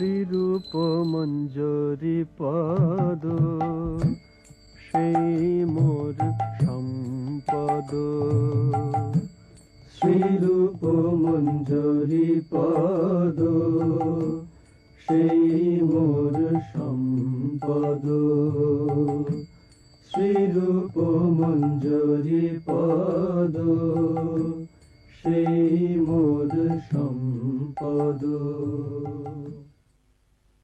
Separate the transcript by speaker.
Speaker 1: শ্রীরূপ মঞ্জরি পদ, সেই মোর সম্পদ। শ্রীরূপ মঞ্জরি পদ, সেই মোর সম্পদ। শ্রীরূপ মঞ্জরি পদ, সেই মোর সম্পদ।